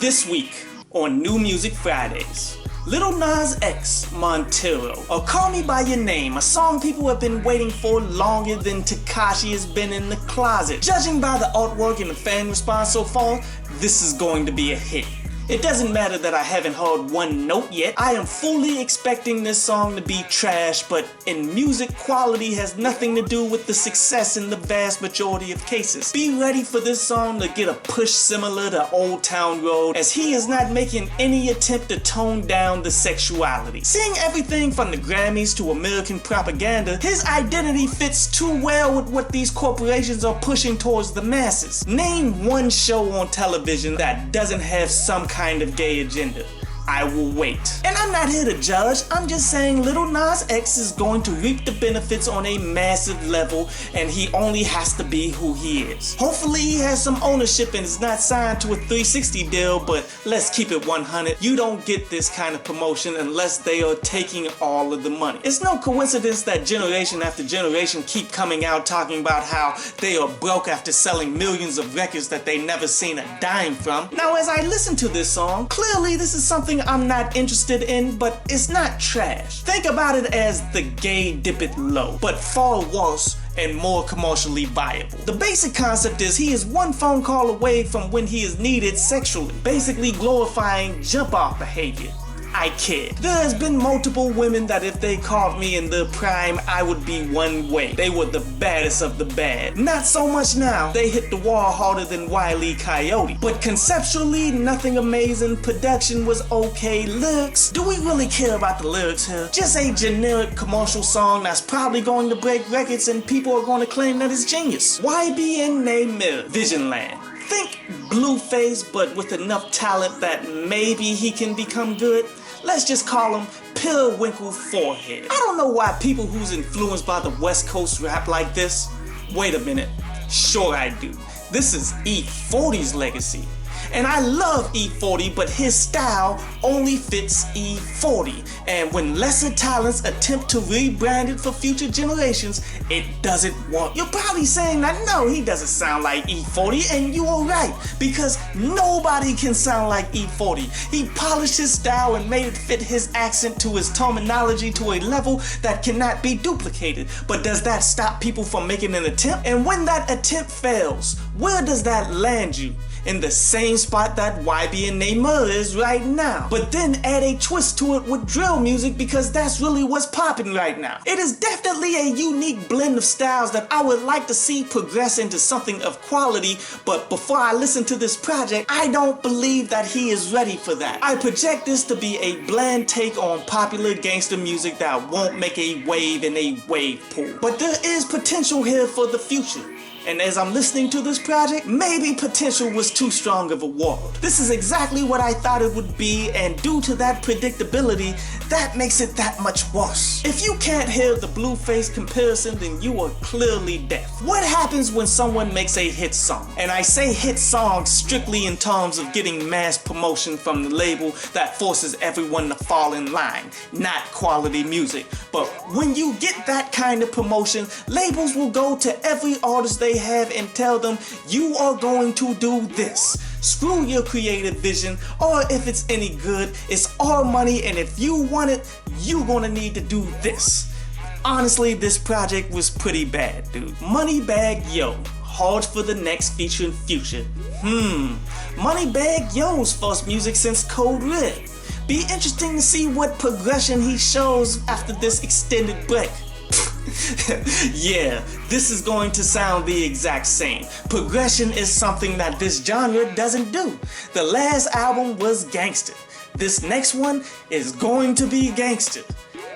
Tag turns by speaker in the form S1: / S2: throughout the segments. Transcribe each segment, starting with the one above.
S1: This week on New Music Fridays, Lil Nas X, Montaro, or Call Me By Your Name, a song people have been waiting for longer than Tekashi has been in the closet. Judging by the artwork and the fan response so far, this is going to be a hit. It doesn't matter that I haven't heard one note yet. I am fully expecting this song to be trash, but in music, quality has nothing to do with the success in the vast majority of cases. Be ready for this song to get a push similar to Old Town Road, as he is not making any attempt to tone down the sexuality. Seeing everything from the Grammys to American propaganda, his identity fits too well with what these corporations are pushing towards the masses. Name one show on television that doesn't have some kind of gay agenda. I will wait. And I'm not here to judge, I'm just saying Lil Nas X is going to reap the benefits on a massive level, and he only has to be who he is. Hopefully he has some ownership and is not signed to a 360 deal, but let's keep it 100. You don't get this kind of promotion unless they are taking all of the money. It's no coincidence that generation after generation keep coming out talking about how they are broke after selling millions of records that they never seen a dime from. Now as I listen to this song, clearly this is something I'm not interested in, but it's not trash. Think about it as the gay dip it low, but far worse and more commercially viable. The basic concept is he is one phone call away from when he is needed sexually, basically glorifying jump-off behavior. I kid. There has been multiple women that if they caught me in their prime, I would be one way. They were the baddest of the bad. Not so much now. They hit the wall harder than Wile E. Coyote. But conceptually, nothing amazing. Production was okay. Lyrics, do we really care about the lyrics here? Just a generic commercial song that's probably going to break records and people are going to claim that it's genius. YbN Nahmir Visionland. Think Blueface, but with enough talent that maybe he can become good. Let's just call him Periwinkle Forehead. I don't know why people who's influenced by the West Coast rap like this. Wait a minute. Sure I do. This is E40's legacy. And I love E40, but his style only fits E40. And when lesser talents attempt to rebrand it for future generations, it doesn't work. You're probably saying that no, he doesn't sound like E40, and you are right, because nobody can sound like E40. He polished his style and made it fit his accent to his terminology to a level that cannot be duplicated. But does that stop people from making an attempt? And when that attempt fails, where does that land you? In the same spot that YbN Nahmir is right now. But then add a twist to it with drill music, because that's really what's popping right now. It is definitely a unique blend of styles that I would like to see progress into something of quality, but before I listen to this project, I don't believe that he is ready for that. I project this to be a bland take on popular gangster music that won't make a wave in a wave pool. But there is potential here for the future. And as I'm listening to this project, maybe potential was too strong of a word. This is exactly what I thought it would be, and due to that predictability, that makes it that much worse. If you can't hear the Blueface comparison, then you are clearly deaf. What happens when someone makes a hit song? And I say hit song strictly in terms of getting mass promotion from the label that forces everyone to fall in line, not quality music. But when you get that kind of promotion, labels will go to every artist they have and tell them, you are going to do this. Screw your creative vision, or if it's any good, it's our money, and if you want it, you're gonna need to do this. Honestly, this project was pretty bad, dude. Moneybagg Yo, hard for the next feature in future. Moneybagg Yo's first music since Code Red. Be interesting to see what progression he shows after this extended break. Yeah, this is going to sound the exact same. Progression is something that this genre doesn't do. The last album was gangster. This next one is going to be gangster.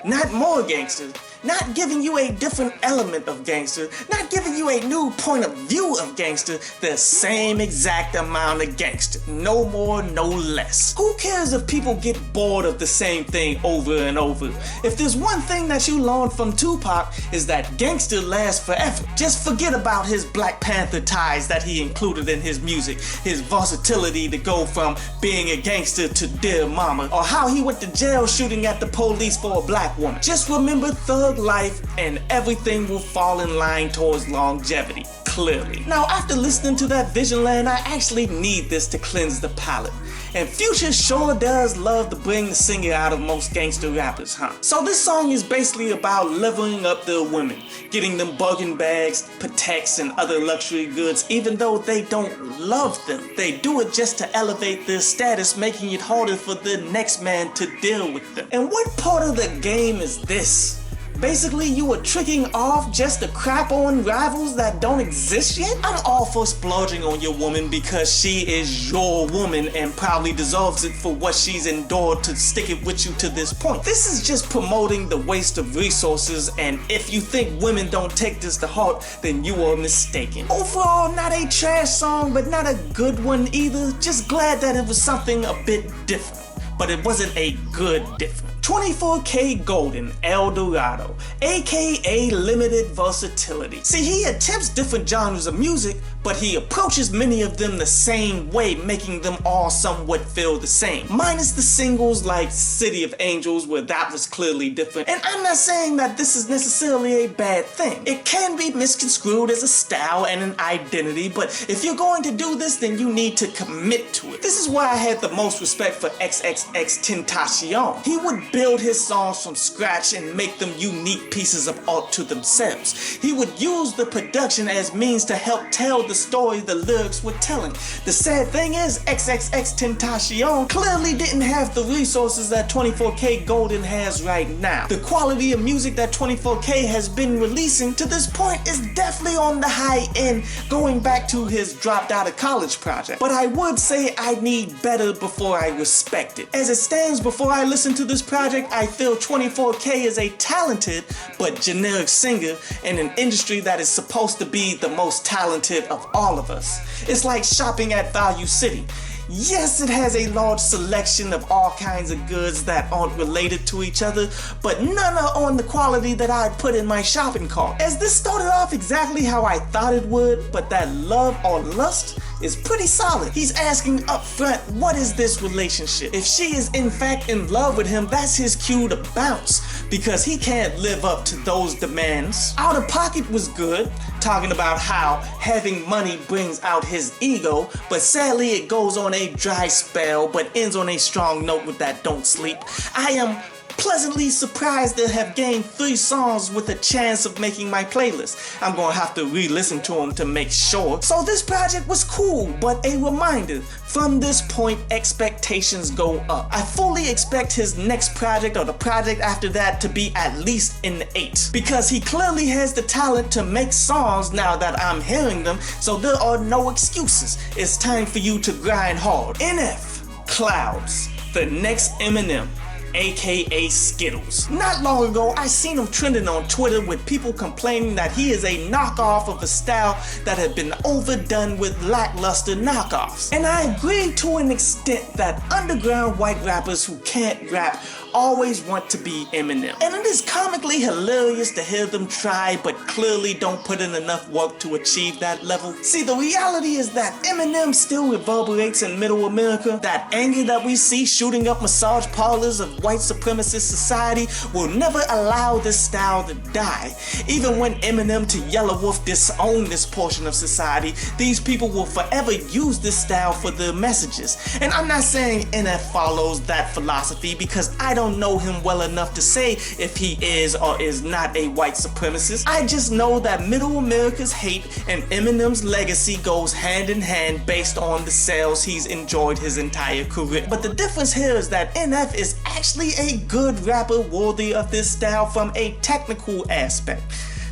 S1: Not more gangster. Not giving you a different element of gangster, not giving you a new point of view of gangster, the same exact amount of gangster. No more, no less. Who cares if people get bored of the same thing over and over? If there's one thing that you learned from Tupac, is that gangster lasts forever. Just forget about his Black Panther ties that he included in his music, his versatility to go from being a gangster to Dear Mama, or how he went to jail shooting at the police for a black woman. Just remember Thug Life and everything will fall in line towards longevity, clearly. Now, after listening to that Visionland, I actually need this to cleanse the palate. And Future sure does love to bring the singer out of most gangster rappers, huh? So this song is basically about leveling up the women, getting them Birkin bags, Pateks, and other luxury goods, even though they don't love them. They do it just to elevate their status, making it harder for the next man to deal with them. And what part of the game is this? Basically, you were tricking off just to crap on rivals that don't exist yet? I'm all for splurging on your woman because she is your woman and probably deserves it for what she's endured to stick it with you to this point. This is just promoting the waste of resources, and if you think women don't take this to heart, then you are mistaken. Overall, not a trash song, but not a good one either. Just glad that it was something a bit different, but it wasn't a good different. 24K Golden, El Dorado, aka Limited Versatility. See, he attempts different genres of music, but he approaches many of them the same way, making them all somewhat feel the same. Minus the singles like City of Angels, where that was clearly different. And I'm not saying that this is necessarily a bad thing. It can be misconstrued as a style and an identity, but if you're going to do this, then you need to commit to it. This is why I had the most respect for XXXTentacion. He would build his songs from scratch and make them unique pieces of art to themselves. He would use the production as means to help tell the story the lyrics were telling. The sad thing is, XXXTentacion clearly didn't have the resources that 24K Golden has right now. The quality of music that 24K has been releasing to this point is definitely on the high end, going back to his dropped out of college project. But I would say I need better before I respect it. As it stands, before I listen to this project, I feel 24K is a talented but generic singer in an industry that is supposed to be the most talented of all of us. It's like shopping at Value City. Yes, it has a large selection of all kinds of goods that aren't related to each other, but none are on the quality that I'd put in my shopping cart. As this started off exactly how I thought it would, but that love or lust is pretty solid. He's asking up front, what is this relationship? If she is in fact in love with him, that's his cue to bounce, because he can't live up to those demands. Out of Pocket was good, talking about how having money brings out his ego, but sadly it goes on a dry spell, but ends on a strong note with that Don't Sleep. I am pleasantly surprised to have gained 3 songs with a chance of making my playlist. I'm gonna have to re-listen to them to make sure. So this project was cool, but a reminder, from this point expectations go up. I fully expect his next project or the project after that to be at least in the 8, because he clearly has the talent to make songs now that I'm hearing them, so there are no excuses. It's time for you to grind hard. NF Clouds, the next Eminem, aka Skittles. Not long ago, I seen him trending on Twitter with people complaining that he is a knockoff of a style that had been overdone with lackluster knockoffs. And I agree to an extent that underground white rappers who can't rap always want to be Eminem. And it is comically hilarious to hear them try, but clearly don't put in enough work to achieve that level. See, the reality is that Eminem still reverberates in middle America. That anger that we see shooting up massage parlors of white supremacist society will never allow this style to die. Even when Eminem to Yellow Wolf disown this portion of society, these people will forever use this style for their messages. And I'm not saying NF follows that philosophy, because I don't know him well enough to say if he is or is not a white supremacist. I just know that middle America's hate and Eminem's legacy goes hand in hand based on the sales he's enjoyed his entire career. But the difference here is that NF is actually a good rapper worthy of this style from a technical aspect.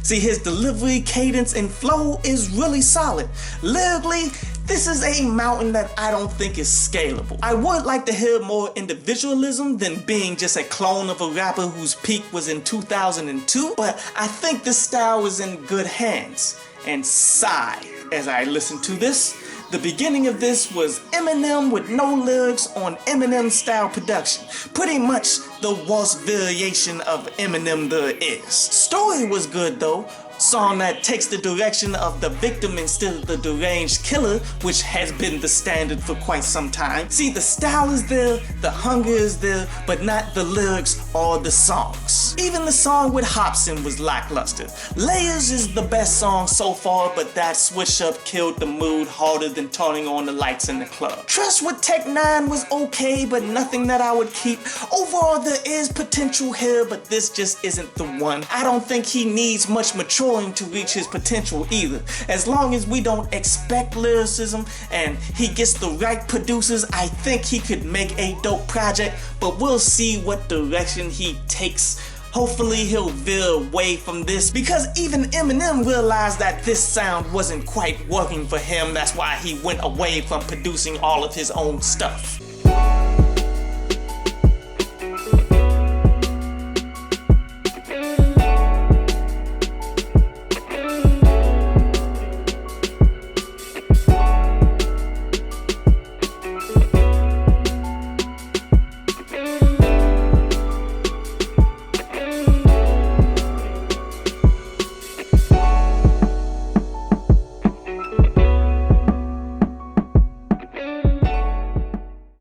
S1: See, his delivery, cadence, and flow is really solid. Lyrically, this is a mountain that I don't think is scalable. I would like to hear more individualism than being just a clone of a rapper whose peak was in 2002, but I think this style is in good hands. And sigh as I listen to this. The beginning of this was Eminem with no lyrics on Eminem style production. Pretty much the worst variation of Eminem there is. Story was good though. song that takes the direction of the victim instead of the deranged killer, which has been the standard for quite some time. See, the style is there, the hunger is there, but not the lyrics or the songs. Even the song with Hobson was lackluster. Layers is the best song so far, but that switch up killed the mood harder than turning on the lights in the club. Trust with Tech 9 was okay, but nothing that I would keep. Overall, there is potential here, but this just isn't the one. I don't think he needs much maturing to reach his potential either. As long as we don't expect lyricism and he gets the right producers, I think he could make a dope project, but we'll see what direction he takes. Hopefully he'll veer away from this, because even Eminem realized that this sound wasn't quite working for him. That's why he went away from producing all of his own stuff.